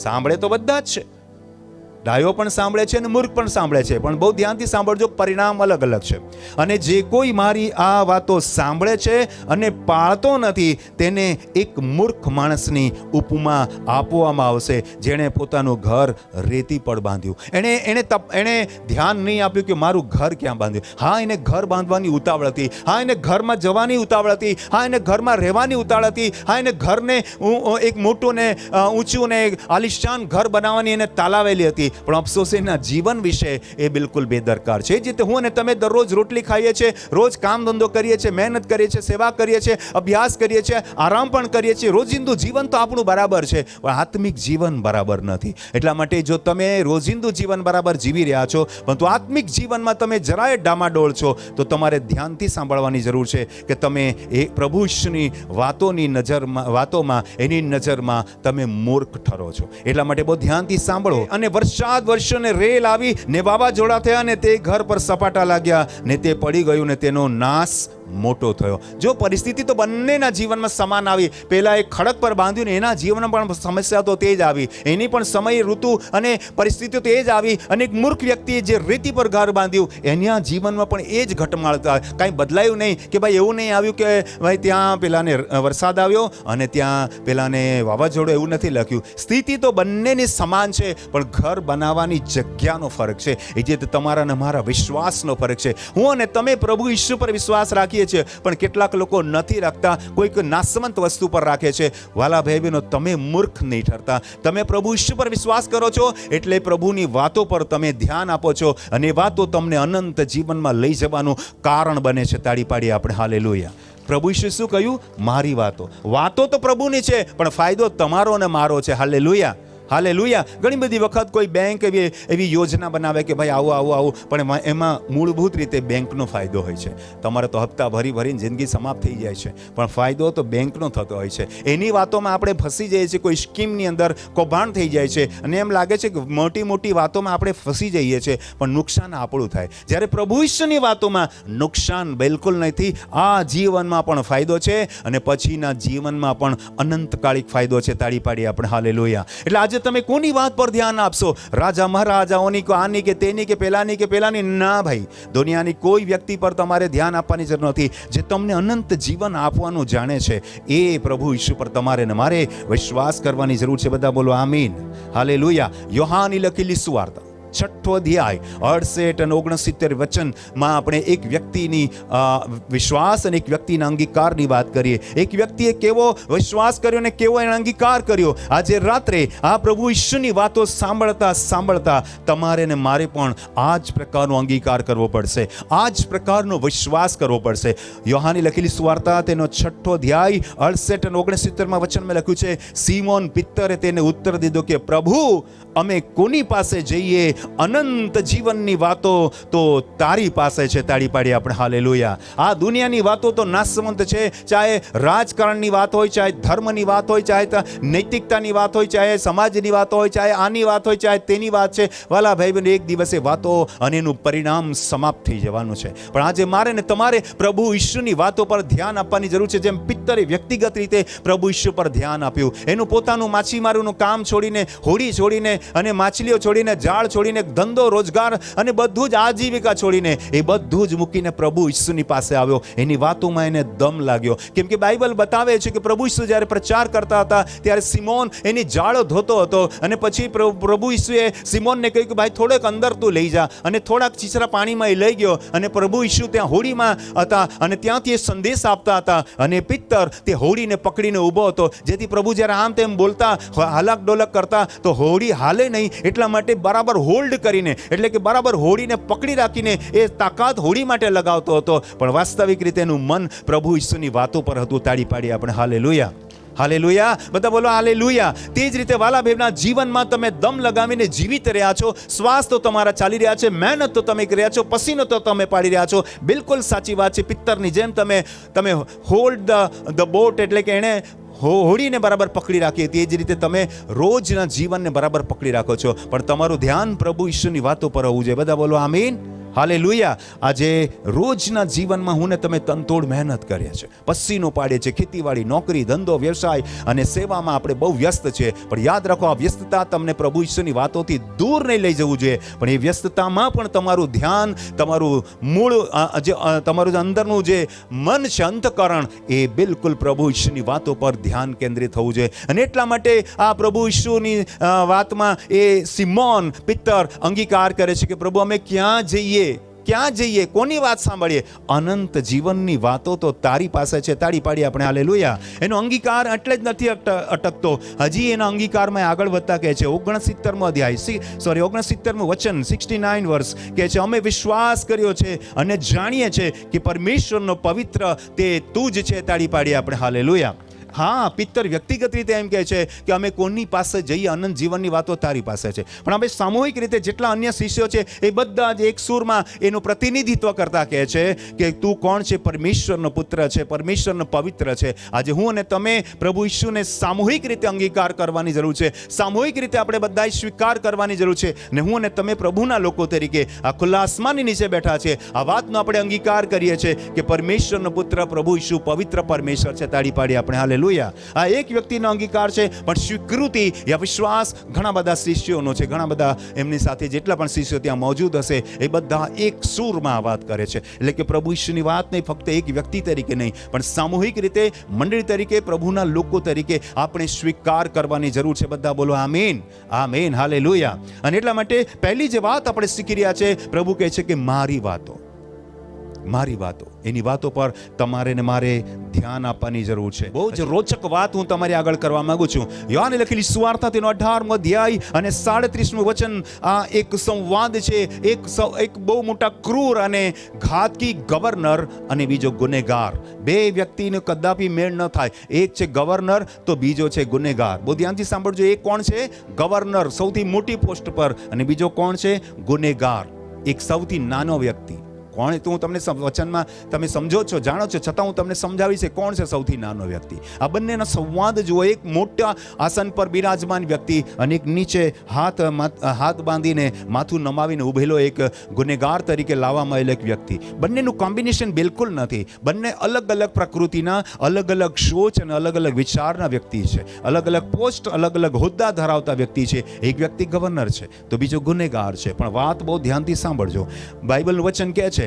સાંભળે તો બધા જ છે, ડાયો પણ સાંભળે છે અને મૂર્ખ પણ સાંભળે છે, પણ બહુ ધ્યાનથી સાંભળજો, પરિણામ અલગ અલગ છે. અને જે કોઈ મારી આ વાતો સાંભળે છે અને પાળતો નથી, તેને એક મૂર્ખ માણસની ઉપમા આપવામાં આવશે, જેણે પોતાનું ઘર રેતી પર બાંધ્યું. એણે ધ્યાન નહીં આપ્યું કે મારું ઘર ક્યાં બાંધ્યું. હા, એને ઘર બાંધવાની ઉતાવળ હતી, હા એને ઘરમાં જવાની ઉતાવળ હતી, હા એને ઘરમાં રહેવાની ઉતાવળ હતી, હા એને ઘરને એક મોટું ને ઊંચું ને આલિશાન ઘર બનાવવાની એને તાલાવેલી હતી. પણ અફસોસ એના જીવન વિશે એ બિલકુલ બેદરકાર છે. જે હું અને તમે દરરોજ રોટલી ખાઈએ છીએ, રોજ કામ ધંધો કરીએ છીએ, મહેનત કરીએ છીએ, સેવા કરીએ છીએ, અભ્યાસ કરીએ છીએ, આરામ પણ કરીએ છીએ, રોજિંદુ જીવન તો આપણું બરાબર છે, પણ આત્મિક જીવન બરાબર નથી. એટલા માટે જો તમે રોજિંદુ જીવન બરાબર જીવી રહ્યા છો, પરંતુ આત્મિક જીવનમાં તમે જરાય ડામાડોળ છો, તો તમારે ધ્યાનથી સાંભળવાની જરૂર છે કે તમે એ પ્રભુ ઈશ્વરની વાતોમાં એની નજરમાં તમે મૂર્ખ ઠરો છો. એટલા માટે બહુ ધ્યાનથી સાંભળો. અને વરસાદ વરસ્યો ને રેલ આવી ને વાવાઝોડા થયા ને તે ઘર પર સપાટા લાગ્યા ને તે પડી ગયું ને તેનો નાશ મોટો થયો. જો પરિસ્થિતિ તો બંનેના જીવનમાં સમાન આવી. પહેલા એ ખડક પર બાંધ્યું ને એના જીવનમાં પણ સમસ્યા તો તે જ આવી, એની પણ સમય ઋતુ અને પરિસ્થિતિઓ તે જ આવી. અને એક મૂર્ખ વ્યક્તિએ જે રેતી પર ઘર બાંધ્યું, એના જીવનમાં પણ એ જ ઘટમાળતા, કાંઈ બદલાયું નહીં કે ભાઈ એવું નહીં આવ્યું કે ભાઈ ત્યાં પેલાને વરસાદ આવ્યો અને ત્યાં પેલાને વાવાઝોડું, એવું નથી લખ્યું. સ્થિતિ તો બંનેની સમાન છે, પણ ઘર બનાવવાની જગ્યાનો ફરક છે. એ જે તમારા અને મારા વિશ્વાસનો ફરક છે. હું અને તમે પ્રભુ ઈશ્વર પર વિશ્વાસ રાખીએ છીએ, પણ કેટલાક લોકો નથી રાખતા, કોઈક નાશવંત વસ્તુ પર રાખે છે. વાલા ભાઈ બહેનો, તમે મૂર્ખ નહીં ઠરતા. તમે પ્રભુ ઈશ્વર પર વિશ્વાસ કરો છો એટલે પ્રભુની વાતો પર તમે ધ્યાન આપો છો, અને વાતો તમને અનંત જીવનમાં લઈ જવાનું કારણ બને છે. તાળી પાડીએ આપણે હાલેલુયા. પ્રભુ ઈશ્વરે શું કહ્યું? મારી વાતો તો પ્રભુની છે, પણ ફાયદો તમારો અને મારો છે. Hallelujah, hallelujah. ઘણી બધી વખત કોઈ બેંક એવી યોજના બનાવે કે ભાઈ આવું, પણ એમાં મૂળભૂત રીતે બેંકનો ફાયદો હોય છે. તમારે તો હપ્તા ભરીને જિંદગી સમાપ્ત થઈ જાય છે, પણ ફાયદો તો બેંકનો થતો હોય છે. એની વાતોમાં આપણે ફસી જઈએ છીએ, કોઈ સ્કીમની અંદર કૌભાંડ થઈ જાય છે, અને એમ લાગે છે કે મોટી વાતોમાં આપણે ફસી જઈએ છીએ, પણ નુકસાન આપણું થાય. જ્યારે પ્રભુ ઈશ્વરની વાતોમાં નુકસાન બિલકુલ નથી. આ જીવનમાં પણ ફાયદો છે અને પછીના જીવનમાં પણ અનંતકાલિક ફાયદો છે. તાળી પાડી આપણે હાલેલુયા. એટલે આજે તમે કોની વાત પર ધ્યાન આપશો? રાજા મહારાજાઓની કે આની કે તેની કે પેલાની? ના ભાઈ, દુનિયાની કોઈ વ્યક્તિ પર તમારે ધ્યાન આપવાની જરૂર નથી. જે તમને અનંત જીવન આપવાનું જાણે છે, એ પ્રભુ ઈશ્વર પર તમારે ને મારે વિશ્વાસ કરવાની જરૂર છે. બધા બોલો આમીન, હાલેલુયા. યોહાનની લખેલી સુવાર્તા 6 અધ્યાય 68 અને 69 વચનમાં આપણે એક વ્યક્તિની વિશ્વાસ અને એક વ્યક્તિના અંગીકારની વાત કરીએ. એક વ્યક્તિએ કેવો વિશ્વાસ કર્યો અને કેવો એનો અંગીકાર કર્યો. આજે રાત્રે આ પ્રભુ ઈશ્વરની વાતો સાંભળતા તમારે ને મારે પણ આ જ પ્રકારનો અંગીકાર કરવો પડશે, આ જ પ્રકારનો વિશ્વાસ કરવો પડશે. યોહાનની લખેલી સુવાર્તા તેનો 6 અધ્યાય 68 અને 69 વચનમાં લખ્યું છે, સિમોન પિત્તરે તેને ઉત્તર દીધો કે પ્રભુ, અમે કોની પાસે જઈએ? અનંત જીવનની વાતો તો તારી પાસે છે. તાળી પાડી આપણે હાલેલુયા. આ દુનિયાની વાતો તો નાશવંત છે. ચાહે રાજકારણની વાત હોય, ચાહે ધર્મની વાત હોય, ચાહે નૈતિકતાની વાત હોય, ચાહે સમાજની વાત હોય, ચાહે આની વાત હોય, ચાહે તેની વાત છે. વાલા ભાઈ બહેન, એક દિવસે વાતો અને એનું પરિણામ સમાપ્ત થઈ જવાનું છે. પણ આજે મારે ને તમારે પ્રભુ ઈશ્વરની વાતો પર ધ્યાન આપવાની જરૂર છે. જેમ પિત્તરે વ્યક્તિગત રીતે પ્રભુ ઈશ્વર પર ધ્યાન આપ્યું, એનું પોતાનું માછીમારોનું કામ છોડીને, હોડી છોડીને અને માછલીઓ છોડીને, જાળ છોડીને છોડીને, ધંધો રોજગાર અને બધું જ આજીવિકા છોડીને એ બધું જ મૂકીને પ્રભુ ઈસુની પાસે આવ્યો. એની વાતોમાં એને દમ લાગ્યો, કેમ કે બાઇબલ બતાવે છે કે પ્રભુ ઈસુ જ્યારે પ્રચાર કરતા હતા ત્યારે સિમોન એની જાળો ધોતો હતો, અને પછી પ્રભુ ઈસુએ સિમોનને કહ્યું કે ભાઈ થોડેક અંદર તું લઈ જા, અને થોડાક ચીસરા પાણીમાં એ લઈ ગયો, અને પ્રભુ ઈસુ ત્યાં હોડીમાં હતા અને ત્યાંથી એ સંદેશ આપતા હતા, અને પિત્તર તે હોડીને પકડીને ઊભો હતો, જેથી પ્રભુ જ્યારે આમ તેમ બોલતા, હાલક ડોલક કરતા તો હોડી હાલે નહીં, એટલા માટે બરાબર હોલ્ડ કરીને, એટલે કે બરાબર હોડીને પકડી રાખીને એ તાકાત હોડી માટે લગાવતો હતો, પણ વાસ્તવિક રીતે એનું મન પ્રભુ ઈસુની વાતો પર હતું. તાળી પાડી આપણે હાલેલુયા, હાલેલુયા, બધા બોલો હાલેલુયા. તે જ રીતે વાલા બહેનના જીવનમાં તમે દમ લગાવીને જીવિત રહ્યા છો, શ્વાસ તો તમારા ચાલી રહ્યા છે, મહેનત તો તમે કરી રહ્યા છો, પસીનો તો તમે પાડી રહ્યા છો. બિલકુલ સાચી વાત છે. પિત્તરની જેમ તમે હોલ્ડ ધ બોટ, એટલે કે એણે હોડીને બરાબર પકડી રાખી હતી, એ જ રીતે તમે રોજના જીવનને બરાબર પકડી રાખો છો, પણ તમારું ધ્યાન પ્રભુ ઈશ્વરની વાતો પર હોવું જોઈએ. બધા બોલો આમીન, હાલેલુયા. આજે રોજના જીવનમાં હું ને તમે તનતોડ મહેનત કરીએ છીએ, પસીનો પાડીએ છીએ, ખેતીવાડી, નોકરી, ધંધો, વ્યવસાય અને સેવામાં આપણે બહુ વ્યસ્ત છે, પણ યાદ રાખો આ વ્યસ્તતા તમને પ્રભુ ઈશ્વરની વાતોથી દૂર નહીં લઈ જવું જોઈએ, પણ એ વ્યસ્તતામાં પણ તમારું ધ્યાન, તમારું મૂળ, તમારું અંદરનું જે મન છે, અંતકરણ, એ બિલકુલ પ્રભુ ઈશ્વરની વાતો પર ધ્યાન કેન્દ્રિત થવું જોઈએ. અને એટલા માટે આ પ્રભુ ઈશ્વરની વાતમાં એ સિમોન પિત્તર અંગીકાર કરે છે કે પ્રભુ અમે ક્યાં જઈએ, કોની વાત સાંભળીએ? અનંત જીવનની વાતો તો તારી પાસે છે. તાળી પાડી આપણે હાલેલુયા. એનો અંગીકાર એટલે જ નથી અટકતો, હજી એના અંગીકારમાં આગળ વધતા કહે છે 69મો અધ્યાય, 69મું વચન, 69 વર્ષ કહે છે, અમે વિશ્વાસ કર્યો છે અને જાણીએ છે કે પરમેશ્વરનો પવિત્ર તે તું જ છે. તાળી પાડી આપણે હાલેલુયા. હા, પિત્તર વ્યક્તિગત રીતે એમ કહે છે કે અમે કોની પાસે જઈએ, અનંત જીવનની વાતો તારી પાસે છે. પણ અમે સામૂહિક રીતે જેટલા અન્ય શિષ્યો છે એ બધા જ એક સૂરમાં એનું પ્રતિનિધિત્વ કરતા કહે છે કે તું કોણ છે? પરમેશ્વરનો પુત્ર છે, પરમેશ્વરનો પવિત્ર છે. આજે હું અને તમે પ્રભુ ઈસુને સામૂહિક રીતે અંગીકાર કરવાની જરૂર છે, સામૂહિક રીતે આપણે બધાએ સ્વીકાર કરવાની જરૂર છે. ને હું અને તમે પ્રભુના લોકો તરીકે આ ખુલ્લા આસમાનની નીચે બેઠા છે, આ વાતનો આપણે અંગીકાર કરીએ છીએ કે પરમેશ્વરનો પુત્ર પ્રભુ ઈસુ પવિત્ર પરમેશ્વર છે. તાળી પાડી આપણે હાલેલુયા. આ એક વ્યક્તિનો અંગીકાર છે, પણ સ્વીકૃતિ યા વિશ્વાસ ઘણા બધા શિષ્યોનો છે. ઘણા બધા એમની સાથે જેટલા પણ શિષ્યો ત્યાં મોજૂદ હશે એ બધા એક સૂરમાં વાત કરે છે. એટલે કે પ્રભુ ઈસુની વાત નહીં ફક્ત એક વ્યક્તિ તરીકે નહીં, પણ સામૂહિક રીતે મંડળી તરીકે, પ્રભુના લોકો તરીકે આપણે સ્વીકાર કરવાની જરૂર છે. બધા બોલો આમીન, આમીન, હાલેલુયા. અને એટલા માટે પહેલી જે વાત આપણે શીખી રહ્યા છે, પ્રભુ કહે છે કે મારી વાતો, એની વાતો પર તમારે ને મારે ધ્યાન આપવાની જરૂર છે. બહુ જ રોચક વાત હું તમારી આગળ કરવા માંગુ છું. યોહાને લખેલી સુવાર્તા તેનો 18મો અધ્યાય અને 37મું વચન, આ એક સંવાદ છે, એક બહુ મોટા ક્રૂર અને ઘાતકી ગવર્નર અને બીજો ગુનેગાર. બે વ્યક્તિને કદાપી મેળ ન થાય. એક છે ગવર્નર તો બીજો છે ગુનેગાર. બહુ ધ્યાનથી સાંભળજો. એક કોણ છે? ગવર્નર, સૌથી મોટી પોસ્ટ પર, અને બીજો કોણ છે? ગુનેગાર, એક સૌથી નાનો વ્યક્તિ. કોણ? તો હું તમને વચનમાં તમે સમજો છો, જાણો છો, છતાં હું તમને સમજાવીશ છે કોણ છે સૌથી નાનો વ્યક્તિ. આ બંનેનો સંવાદ જુઓ. એક મોટા આસન પર બિરાજમાન વ્યક્તિ અને એક નીચે હાથ બાંધીને માથું નમાવીને ઉભેલો એક ગુનેગાર તરીકે લાવવામાં આવેલો એક વ્યક્તિ. બંનેનું કોમ્બિનેશન બિલકુલ નથી. બંને અલગ અલગ પ્રકૃતિના, અલગ અલગ સોચ અને અલગ અલગ વિચારના વ્યક્તિ છે. અલગ અલગ પોસ્ટ, અલગ અલગ હોદ્દા ધરાવતા વ્યક્તિ છે. એક વ્યક્તિ ગવર્નર છે તો બીજો ગુનેગાર છે. પણ વાત બહુ ધ્યાનથી સાંભળજો. બાઇબલનું વચન કહે છે,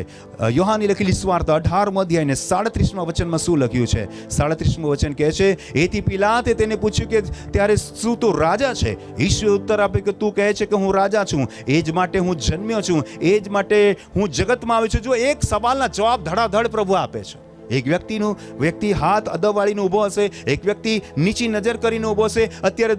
યોહાની લખેલી સુવાર્તા 18મો અધ્યાય ને 37મા વચનમાં શું લખ્યું છે? 37મું વચન કહે છે, એથી પિલાતે તેને પૂછ્યું કે ત્યારે શું તું રાજા છે? ઈસુએ ઉત્તર આપ્યો કે તું કહે છે કે હું રાજા છું, એ જ માટે હું જન્મ્યો છું, એ જ માટે હું જગતમાં આવ્યો છું. જો એક સવાલના જવાબ ધડાધડ પ્રભુ આપે છે. એક વ્યક્તિ હાથ અદવાળીને ઊભો હશે, એક વ્યક્તિ નીચી નજર કરીને ઊભો હશે. અત્યારે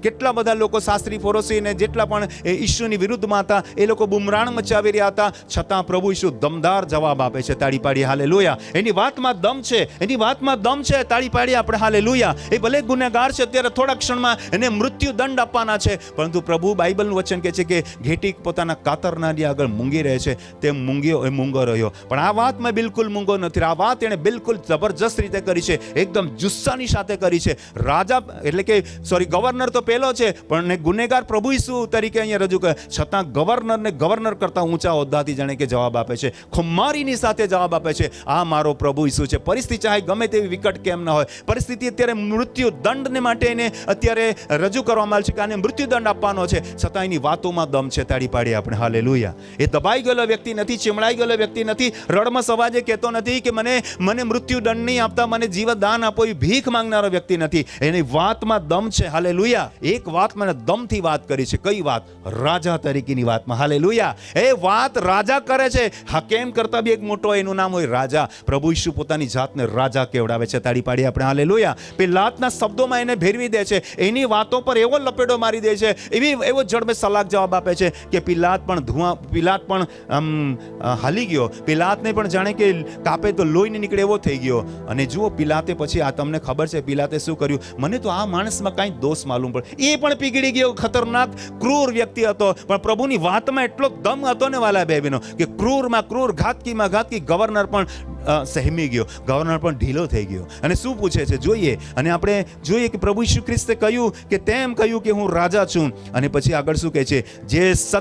કેટલા બધા લોકો, શાસ્ત્રી ફરોશીને જેટલા પણ ઈસુની વિરુદ્ધમાં હતા, એ લોકો બુમરાણ મચાવી રહ્યા હતા, છતાં પ્રભુ ઈસુ દમદાર જવાબ આપે છે. તાળી પાડી હાલેલુયા. એની વાતમાં દમ છે, એની વાતમાં દમ છે. તાળી પાડી આપણે હાલેલુયા. એ ભલે ગુનેગાર છે, અત્યારે થોડા ક્ષણમાં એને મૃત્યુ દંડ આપવાના છે, પરંતુ પ્રભુ બાઇબલનું વચન કહે છે કે ઘેટી પોતાના કાતરનારી આગળ મૂંગી રહે છે, તેમ મૂંગો રહ્યો. પણ આ વાતમાં બિલકુલ મૂંગો નથી. આ વાત એને એને બિલકુલ જબરજસ્ત રીતે કરી છે, એકદમ જુસ્સાની સાથે કરી છે. રાજા એટલે કે ગવર્નર તો પહેલો છે, પણ ગુનેગાર પ્રભુ ઈસુ તરીકે અહીંયા રજૂ કરે, છતાં ગવર્નર કરતા ઊંચા હોદ્દાથી જાણે કે જવાબ આપે છે, ખુમારીની સાથે જવાબ આપે છે, આ મારો પ્રભુ ઈસુ છે. પરિસ્થિતિ ચાહે ગમે તેવી વિકટ કેમ ન હોય, પરિસ્થિતિ અત્યારે મૃત્યુ દંડને માટે એને અત્યારે રજૂ કરવામાં આવે છે કે આને મૃત્યુ દંડ આપવાનો છે, છતાં એની વાતોમાં દમ છે. તાળી પાડીએ આપણે હાલેલુયા. એ દબાઈ ગયેલો વ્યક્તિ નથી, ચીમડાઈ ગયેલો વ્યક્તિ નથી, રડમસ અવાજે કહેતો નથી કે મને મૃત્યુ દંડ નહીં આપતા, મને જીવદાન આપો, એ ભીખ માંગનારો વ્યક્તિ નથી. એની વાતમાં દમ છે. હાલેલુયા. એક વાત મને દમથી વાત કરી છે. કઈ વાત? રાજા તરીકેની વાતમાં. હાલેલુયા. એ વાત રાજા કરે છે. હા, કેમ કરતા બી એક મોટો એનું નામ હોય રાજા. પ્રભુ ઈસુ પોતાની જાતને રાજા કેવડાવે છે. તાળી પાડીએ આપણે હાલેલુયા. પિલાતના શબ્દોમાં એને ભેરવી દે છે, એની વાતો પર એવો લપેડો મારી દે છે, એવો જડબે સલાક જવાબ આપે છે કે પિલાત પણ હાલી ગયો. પિલાતને પણ જાણે કે કાપે તો લોહી નહીં નીકળે એવો થઈ ગયો. અને જુઓ પિલાતે પછી, આ તમને ખબર છે પિલાતે શું કર્યું? મને તો આ માણસમાં કાંઈ દોષ માલુમ પડે. એ પણ પીગળી ગયો, ખતરનાક ક્રૂર વ્યક્તિ હતો, પણ પ્રભુની વાતમાં એટલો દમ હતો ને વાલા બે બહેનો, કે ક્રૂરમાં ક્રૂર, ઘાતકીમાં ઘાતકી ગવર્નર પણ સહેમી ગયો, ગવર્નર પણ ઢીલો થઈ ગયો. અને શું પૂછે છે જોઈએ, અને આપણે જોઈએ કે પ્રભુ ઈસુ ખ્રિસ્તે કહ્યું કે તેમ કહ્યું કે હું રાજા છું. અને પછી આગળ શું કહે છે? જે સત્ય,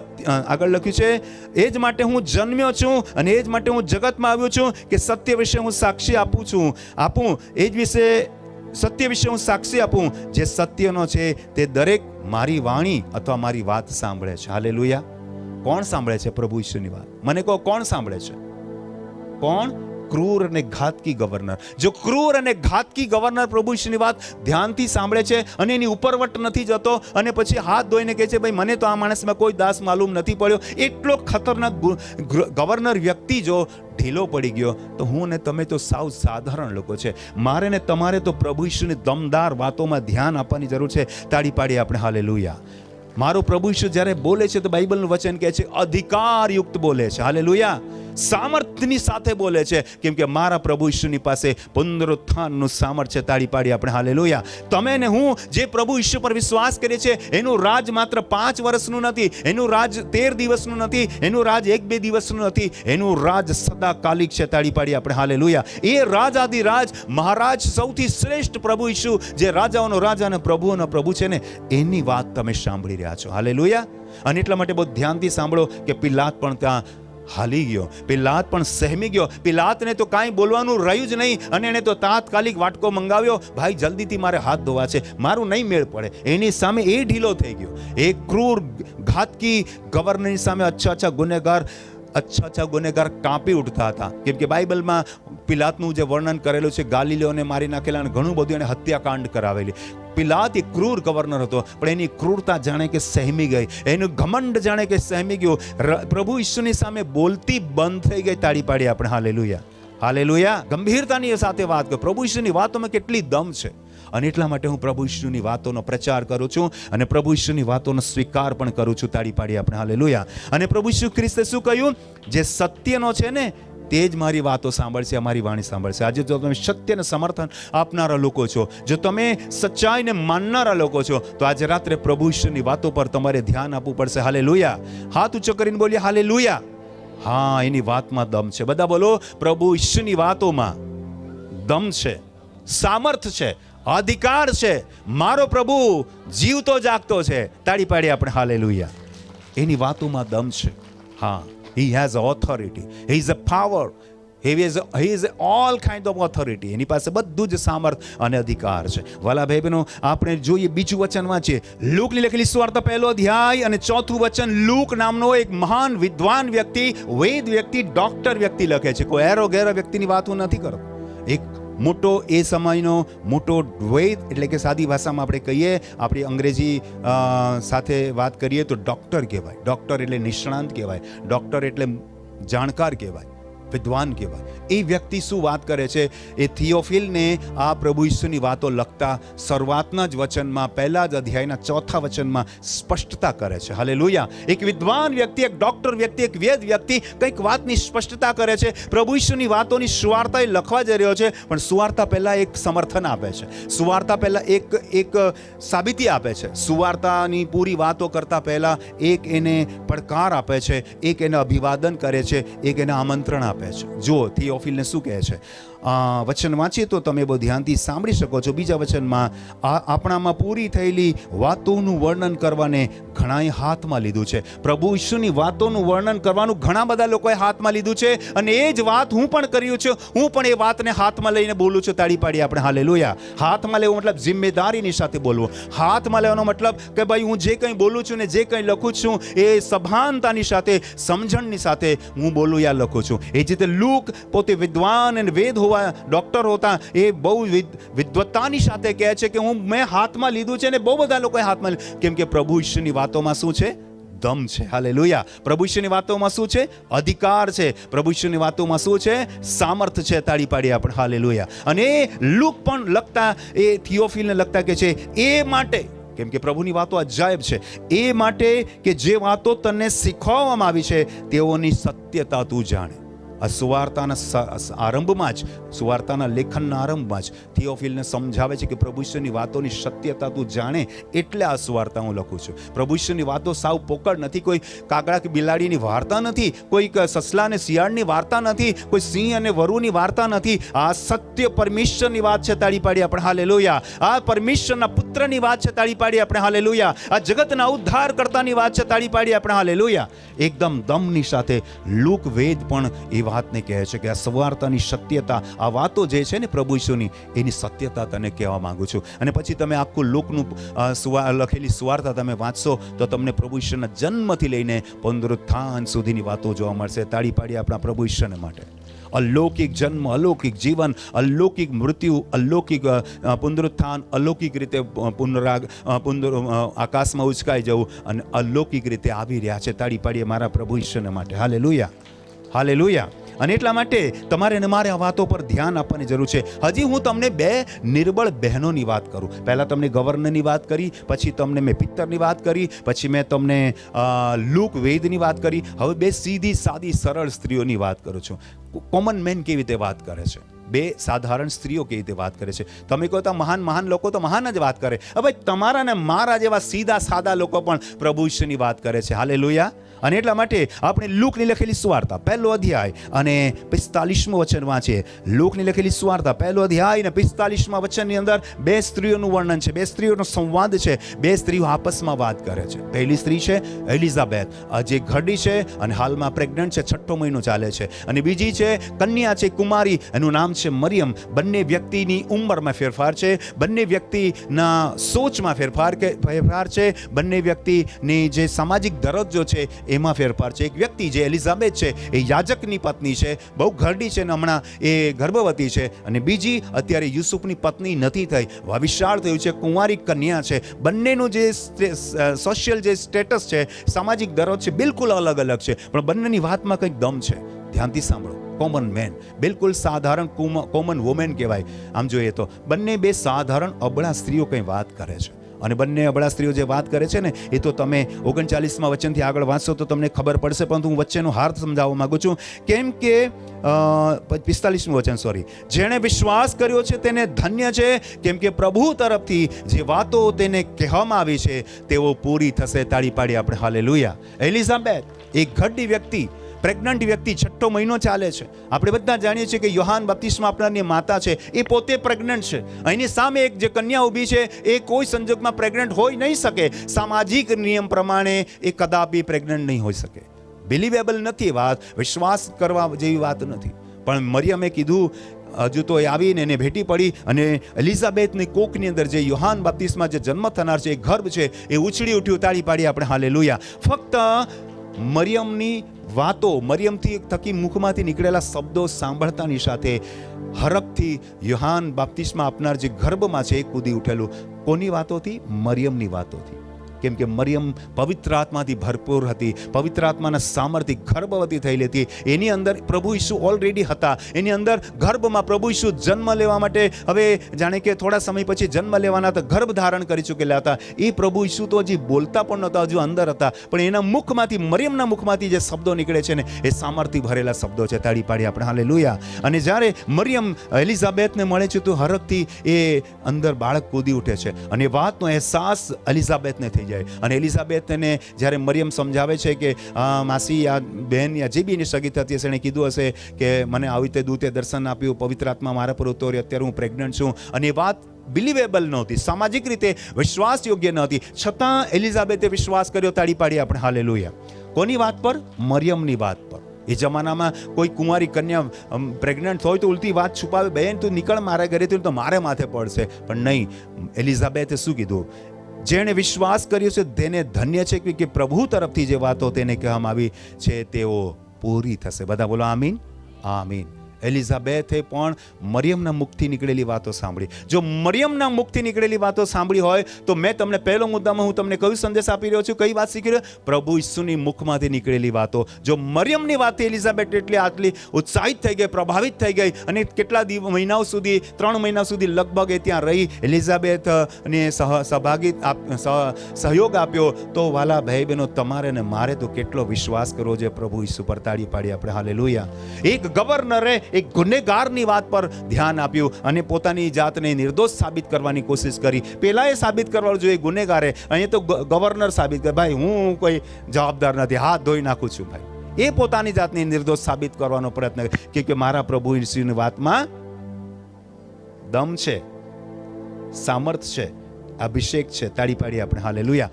આગળ લખ્યું છે, એ જ માટે હું જન્મ્યો છું અને એ જ માટે હું જગતમાં આવ્યો છું કે સત્ય વિશે હું સાક્ષી આપું, એ જ વિશે સત્ય વિશે હું સાક્ષી આપું. જે સત્યનો છે તે દરેક મારી વાણી અથવા મારી વાત સાંભળે છે. હાલેલુયા. કોણ સાંભળે છે પ્રભુ ઈસુની વાત? મને કહો, કોણ સાંભળે છે? કોણ? ક્રૂર અને ઘાતકી ગવર્નર. જો ક્રૂર અને ઘાતકી ગવર્નર પ્રભુ ઈસુની વાત ધ્યાનથી સાંભળે છે અને એની ઉપરવટ નથી જતો અને પછી હાથ ધોઈને કહે છે, ભાઈ મને તો આ માણસમાં કોઈ દાસ માલુમ નથી પડ્યો, એટલો ખતરનાક ગવર્નર વ્યક્તિ જો ઢીલો પડી ગયો, તો હું ને તમે તો સાવ સાધારણ લોકો છે. મારે ને તમારે તો પ્રભુ ઈસુની દમદાર વાતોમાં ધ્યાન આપવાની જરૂર છે. તાળી પાડીએ આપણે હાલેલુયા. મારો પ્રભુ ઈસુ જ્યારે બોલે છે તો બાઇબલનું વચન કહે છે અધિકારયુક્ત બોલે છે. હાલેલુયા. સામર્થ્યની સાથે બોલે છે, કેમ કે મારા પ્રભુ ઈસુની પાસે પુનરુત્થાનનું સામર્થ્ય. તાળી પાડી આપણે હાલેલુયા. તમે ને હું જે પ્રભુ ઈસુ પર વિશ્વાસ કરીએ છીએ, એનું રાજ માત્ર 5 વર્ષનું નથી, એનું રાજ 13 દિવસનું નથી, એનું રાજ 1-2 દિવસનું નથી, એનું રાજ સદાકાલિક છે. તાળી પાડી આપણે હાલેલુયા. એ રાજાધિરાજ મહારાજ, સૌથી શ્રેષ્ઠ પ્રભુ ઈસુ, જે રાજાઓનો રાજા અને પ્રભુઓનો પ્રભુ છે ને, એની વાત તમે સાંભળી રહ્યા છો. હાલેલુયા. અને એટલા માટે બહુ ધ્યાનથી સાંભળો કે પિલાત પણ ત્યાં હાલી ગયો, પિલાત પણ સહેમી ગયો. પિલાતને તો કાંઈ બોલવાનું રહ્યું જ નહીં અને એને તો તાત્કાલિક વાટકો મંગાવ્યો, ભાઈ જલ્દીથી મારે હાથ ધોવા છે, મારું નહીં મેળ પડે. એની સામે એ ઢીલો થઈ ગયો. એ ક્રૂર ઘાતકી ગવર્નરની સામે અચ્છા ગુનેગાર કાંપી ઉઠતા હતા. કેમ કે બાઇબલમાં પિલાતનું જે વર્ણન કરેલું છે, ગાલીલીઓને મારી નાખેલા અને ઘણું બધું એને હત્યાકાંડ કરાવેલી. પિલાત એક ક્રૂર ગવર્નર હતો, પણ એની ક્રૂરતા જાણે કે સહેમી ગઈ, એનું ઘમંડ જાણે કે સહેમી ગયું. પ્રભુ ઈસુની સામે બોલતી બંધ થઈ ગઈ. તાળી પાડી આપણે હાલેલુયા. હાલેલુયા. ગંભીરતાની સાથે વાત કરો. પ્રભુ ઈસુની વાતોમાં કેટલી દમ છે. અને એટલા માટે હું પ્રભુ ઈસુની વાતોનો પ્રચાર કરું છું અને પ્રભુ ઈસુની વાતોનો સ્વીકાર પણ કરું છું. તાળી પાડી આપણે હાલેલુયા. અને પ્રભુ ઈસુ ખ્રિસ્તે શું કહ્યું? જે સત્યનો છે ને તે જ મારી વાતો સાંભળશે, અમારી વાણી સાંભળશે. આજે જો તમે સત્યને સમર્થન આપનારા લોકો છો, જો તમે સચ્ચાઈને માનનારા લોકો છો, તો આજે રાત્રે પ્રભુ ઈસુની વાતો પર તમારે ધ્યાન આપવું પડશે. હાલેલુયા. હાથ ઊંચો કરીને બોલીએ હાલેલુયા. હા, એની વાતમાં દમ છે. બધા બોલો, પ્રભુ ઈસુની વાતોમાં દમ છે, સામર્થ છે, અધિકાર છે. મારો પ્રભુ જીવતો જાગતો છે. તાળી પાડી આપણે હાલેલુયા. એની વાતોમાં દમ છે. હા, he has authority, he is a power, he is all kind of authority. એની પાસે બધું જ સામર્થ અને અધિકાર છે. વાલા ભાઈ બહેનો, આપણે જોઈએ બીજું વચન વાંચીએ. લૂકની લખેલી સુવાર્તા 1 અધ્યાય અને 4થું વચન. લૂક નામનો એક મહાન વિદ્વાન વ્યક્તિ, વેદ વ્યક્તિ, ડોક્ટર વ્યક્તિ લખે છે. કોઈ એરો ગેરો વ્યક્તિની વાત હું નથી કરતો. એક મોટો એ સમયનો મોટો વેદ, એટલે કે સાદી ભાષામાં આપણે કહીએ, આપણી અંગ્રેજી સાથે વાત કરીએ તો ડૉક્ટર કહેવાય. ડૉક્ટર એટલે નિષ્ણાંત કહેવાય, ડૉક્ટર એટલે જાણકાર કહેવાય, વિદ્વાન કહેવાય. એ વ્યક્તિ શું વાત કરે છે? એ થિયોફિલને આ પ્રભુ ઈસુની વાતો લખતા શરૂઆતના જ વચનમાં, 1 અધ્યાયના 4થા વચનમાં સ્પષ્ટતા કરે છે. હાલેલુયા. એક વિદ્વાન વ્યક્તિ, એક ડોક્ટર વ્યક્તિ, એક વેદ વ્યક્તિ કંઈક વાતની સ્પષ્ટતા કરે છે. પ્રભુ ઈસુની વાતોની સુવાર્તા એ લખવા જઈ રહ્યો છે, પણ સુવાર્તા પહેલા એક સમર્થન આપે છે. સુવાર્તા પહેલા એક સાબિતી આપે છે. સુવાર્તાની પૂરી વાતો કરતા પહેલા એક એને પડકાર આપે છે, એક એને અભિવાદન કરે છે, એક એને આમંત્રણ આપે છે. જો થિયોફિલને શું કહે છે? વચન વાંચીએ તો તમે બહુ ધ્યાનથી સાંભળી શકો છો. બીજા વચનમાં આપણામાં પૂરી થયેલી વાતોનું વર્ણન કરવાને ઘણાએ હાથમાં લીધું છે. પ્રભુ ઈસુની વાતોનું વર્ણન કરવાનું ઘણા બધા લોકોએ હાથમાં લીધું છે, અને એ જ વાત હું પણ કર્યું છું. હું પણ એ વાતને હાથમાં લઈને બોલું છું. તાળી પાડી આપણે હાલેલુયા. હાથમાં લેવું મતલબ જિમ્મેદારીની સાથે બોલવું. હાથમાં લેવાનો મતલબ કે ભાઈ હું જે કંઈ બોલું છું ને જે કંઈ લખું છું એ સભાનતાની સાથે, સમજણની સાથે હું બોલું યા લખું છું. એ જ રીતે લૂક પોતે વિદ્વાન અને વેદ હોવા, ડોક્ટર હોતા, એ બહુ વિદ્વત્તાની સાથે કહે છે કે મેં હાથમાં લીધું છે, ને બહુ બધા લોકોએ હાથમાં, કેમ કે પ્રભુ ઈશ્વરની વાતોમાં શું છે? દમ છે. હાલેલુયા. પ્રભુ ઈશ્વરની વાતોમાં શું છે? અધિકાર છે. પ્રભુ ઈશ્વરની વાતોમાં શું છે? સામર્થ છે. તાળી પાડીએ આપણે હાલેલુયા. અને લૂક પણ લખતા, એ થિયોફિલને લખતા કે છે એ માટે, કેમ કે પ્રભુની વાતો અજાયબ છે, એ માટે કે જે વાતો તને શીખવવામાં આવી છે તેઓની સત્યતા તું જાણે. આ સુવાર્તાના આરંભમાં જ, સુવાર્તાના લેખનના આરંભમાં જ થિયોફિલને સમજાવે છે કે પ્રભુ ઈશ્વરની વાતોની સત્યતા તું જાણે, એટલે આ સુવાર્તા હું લખું છું. પ્રભુ ઈશ્વરની વાતો સાવ પોકળ નથી, કોઈ કાગડા કે બિલાડીની વાર્તા નથી, કોઈ સસલા અને શિયાળની વાર્તા નથી, કોઈ સિંહ અને વરુની વાર્તા નથી. આ સત્ય પરમેશ્વરની વાત છે. તાળી પાડી આપણે હાલેલુયા. આ પરમેશ્વરના પુત્રની વાત છે. તાળી પાડી આપણે હાલેલુયા. આ જગતના ઉદ્ધારકર્તાની વાત છે. તાળી પાડી આપણે હાલેલુયા. એકદમ દમની સાથે લૂક વેદ પણ એ વાતને કહે છે કે આ સુવાર્તાની સત્યતા, આ વાતો જે છે ને પ્રભુ ઈસુની, એની સત્યતા તને કહેવા માંગુ છું. અને પછી તમે આખું લોકનું લખેલી સુવાર્તા તમે વાંચશો તો તમને પ્રભુ ઈશ્વરના જન્મથી લઈને પુનરુત્થાન સુધીની વાતો જોવા મળશે. તાળી પાડી આપણા પ્રભુ ઈશ્વરને માટે. અલૌકિક જન્મ, અલૌકિક જીવન, અલૌકિક મૃત્યુ, અલૌકિક પુનરુત્થાન, અલૌકિક રીતે આકાશમાં ઉચકાઈ જવું, અને અલૌકિક રીતે આવી રહ્યા છે. તાળી પાડીએ મારા પ્રભુ ઈશ્વરને માટે. Hallelujah, hallelujah. અને એટલા માટે તમારે અને મારે આ વાતો પર ધ્યાન આપવાની જરૂર છે. હજી હું તમને બે નિર્બળ બહેનોની વાત કરું. પહેલાં તમને ગવર્નરની વાત કરી, પછી તમને મેં પિત્તરની વાત કરી, પછી મેં તમને લૂક વેદની વાત કરી. હવે બે સીધી સાદી સરળ સ્ત્રીઓની વાત કરું છું. કોમન મેન કેવી રીતે વાત કરે છે, બે સાધારણ સ્ત્રીઓ કેવી રીતે વાત કરે છે. તમે કહો તો મહાન મહાન લોકો તો મહાન જ વાત કરે. હવે તમારા ને મારા જેવા સીધા સાદા લોકો પણ પ્રભુ ઈશ્વરની વાત કરે છે. હાલેલુયા. અને એટલા માટે આપણે લૂકની લખેલી સુવાર્તા 1લો અધ્યાય અને 45મું વચન વાંચીએ. લૂકની લખેલી સુવાર્તા 1લો અધ્યાય અને 45મા વચનની અંદર બે સ્ત્રીઓનું વર્ણન છે, બે સ્ત્રીઓનો સંવાદ છે. બે સ્ત્રીઓ આપસમાં વાત કરે છે. પહેલી સ્ત્રી છે એલિઝાબેથ, જે ઘરડી છે અને હાલમાં પ્રેગ્નન્ટ છે, 6ઠ્ઠો મહિનો ચાલે છે. અને બીજી છે કન્યા છે, કુમારી, એનું નામ છે મરિયમ. બંને વ્યક્તિની ઉંમરમાં ફેરફાર છે, બંને વ્યક્તિના સોચમાં ફેરફાર છે, બંને વ્યક્તિની જે સામાજિક દરજ્જો છે એમાં ફેરફાર છે. એક વ્યક્તિ જે એલિઝાબેથ છે એ યાજકની પત્ની છે, બહુ ઘરડી છે, હમણાં એ ગર્ભવતી છે. અને બીજી અત્યારે યુસુફની પત્ની નથી થઈ, વિશાળ થયું છે, કુંવારી કન્યા છે. બંનેનું જે સોશિયલ જે સ્ટેટસ છે, સામાજિક દરજ્જો છે, બિલકુલ અલગ અલગ છે, પણ બંનેની વાતમાં કંઈક દમ છે. ધ્યાનથી સાંભળો. કોમન મેન, બિલકુલ સાધારણ કોમન વુમેન કહેવાય. આમ જોઈએ તો બંને બે સાધારણ અબળા સ્ત્રીઓ કંઈ વાત કરે છે. અને બંને અબળા સ્ત્રીઓ જે વાત કરે છે ને, એ તો તમે 39મા વચનથી આગળ વાંચશો તો તમને ખબર પડશે, પરંતુ હું વચ્ચેનો હાર્થ સમજાવવા માંગુ છું. કેમ કે 45મું વચન, જેણે વિશ્વાસ કર્યો છે તેને ધન્ય છે, કેમ કે પ્રભુ તરફથી જે વાતો તેને કહેવામાં આવી છે તેઓ પૂરી થશે. તાળી પાડી આપણે હાલેલુયા. એલિઝાબેથ એક ઘરડી વ્યક્તિ, પ્રેગ્નન્ટ વ્યક્તિ, 6ઠ્ઠો મહિનો ચાલે છે. આપણે બધા જાણીએ છીએ કે યોહાન બપ્તિસ્મા આપનારની માતા છે, એ પોતે પ્રેગ્નન્ટ છે. અહીંની સામે એક જે કન્યા ઊભી છે એ કોઈ સંજોગમાં પ્રેગ્નન્ટ હોઈ નહીં શકે. સામાજિક નિયમ પ્રમાણે એ કદાપી પ્રેગ્નન્ટ નહીં હોઈ શકે. બિલીવેબલ નથી વાત, વિશ્વાસ કરવા જેવી વાત નથી. પણ મરિયમે કીધું, હજુ તો એ આવીને એને ભેટી પડી, અને એલિઝાબેથની કોકની અંદર જે યોહાન બપ્તિસ્મા જે જન્મ થનાર છે, એ ગર્ભ છે, એ ઉછળી ઉઠ્યું. તાળી પાડી આપણે હાલેલુયા. ફક્ત મરિયમની વાતો, મરિયમથી થકી મુખમાંથી નીકળેલા શબ્દો સાંભળતાની સાથે હરખથી યોહાન બાપ્તિસ્મા આપનાર જે ગર્ભમાં છે એ કૂદી ઉઠેલું. કોની વાતોથી? મરિયમની વાતોથી. કેમ કે મરિયમ પવિત્ર આત્માથી ભરપૂર હતી, પવિત્ર આત્માના સામર્થ્ય ગર્ભવતી થયેલી હતી. એની અંદર પ્રભુ ઈસુ ઓલરેડી હતા. એની અંદર ગર્ભમાં પ્રભુ ઈસુ જન્મ લેવા માટે, હવે જાણે કે થોડા સમય પછી જન્મ લેવાના હતા, ગર્ભ ધારણ કરી ચૂકેલા હતા. એ પ્રભુ ઈસુ તો હજી બોલતા પણ નહોતા, હજુ અંદર હતા, પણ એના મુખમાંથી, મરિયમના મુખમાંથી જે શબ્દો નીકળે છે ને, એ સામર્થ્ય ભરેલા શબ્દો છે. તાળી પાડી આપણે હાલેલુયા. અને જ્યારે મરિયમ એલિઝાબેથને મળે છે તો હરખથી એ અંદર બાળક કૂદી ઉઠે છે, અને વાતનો અહેસાસ એલિઝાબેથને થઈ જાય જાય. અને એલિઝાબેથને જ્યારે મરિયમ સમજાવે છે કે માસી આ બહેન યા જે બી એની સગી થતી હશે, એણે કીધું હશે કે મને આવી રીતે દૂતે દર્શન આપ્યું, પવિત્ર આત્મા મારા પર ઉતર્યો, અત્યારે હું પ્રેગ્નન્ટ છું, અને એ વાત બિલીવેબલ નહોતી, સામાજિક રીતે વિશ્વાસ યોગ્ય નહોતી, છતાં એલિઝાબેથે વિશ્વાસ કર્યો. તાળી પાડી આપણે હાલેલુયા. કોની વાત પર? મરિયમની વાત પર. એ જમાનામાં કોઈ કુંવારી કન્યા પ્રેગ્નન્ટ હોય તો ઉલટી વાત છુપાવે, બહેન તું નીકળ મારા ઘરેથી, તો મારે માથે પડશે. પણ નહીં, એલિઝાબેથે શું કીધું? જેણે વિશ્વાસ કર્યો છે તેને ધન્ય છે કે પ્રભુ તરફથી જે વાતો તેને કહેવામાં આવી છે તેઓ પૂરી થશે. બધા બોલો આમીન, આમીન. એલિઝાબેથે પણ મરિયમના મુખથી નીકળેલી વાતો સાંભળી. જો મરિયમના મુખથી નીકળેલી વાતો સાંભળી હોય તો મેં તમને પહેલો મુદ્દામાં હું તમને કયું સંદેશ આપી રહ્યો છું, કઈ વાત શીખી રહ્યો? પ્રભુ ઈસુની મુખમાંથી નીકળેલી વાતો. જો મરિયમની વાતથી એલિઝાબેથ એટલી આટલી ઉત્સાહિત થઈ ગઈ, પ્રભાવિત થઈ ગઈ, અને કેટલા મહિનાઓ સુધી, 3 મહિના સુધી લગભગ એ ત્યાં રહી, એલિઝાબેથને સહયોગ આપ્યો, તો વાલા ભાઈ બહેનો, તમારે ને મારે તો કેટલો વિશ્વાસ કરવો જોઈએ પ્રભુ ઈસુ પર. તાળી પાડી આપણે હાલેલુયા. એક ગવર્નરે એક ગુનેગારની વાત પર ધ્યાન આપ્યું અને પોતાની જાતને નિર્દોષ સાબિત કરવાની કોશિશ કરી. પહેલા એ સાબિત કરવાનું જોઈએ ગુનેગારે, અહીંયા તો ગવર્નર સાબિત કરે, ભાઈ હું કોઈ જવાબદાર નથી, હાથ ધોઈ નાખું છું. ભાઈ એ પોતાની જાતને નિર્દોષ સાબિત કરવાનો પ્રયત્ન કરે કે મારા પ્રભુ ઈસુની વાતમાં દમ છે, સામર્થ છે, અભિષેક છે. તાળી પાડી આપણે હાલેલુયા.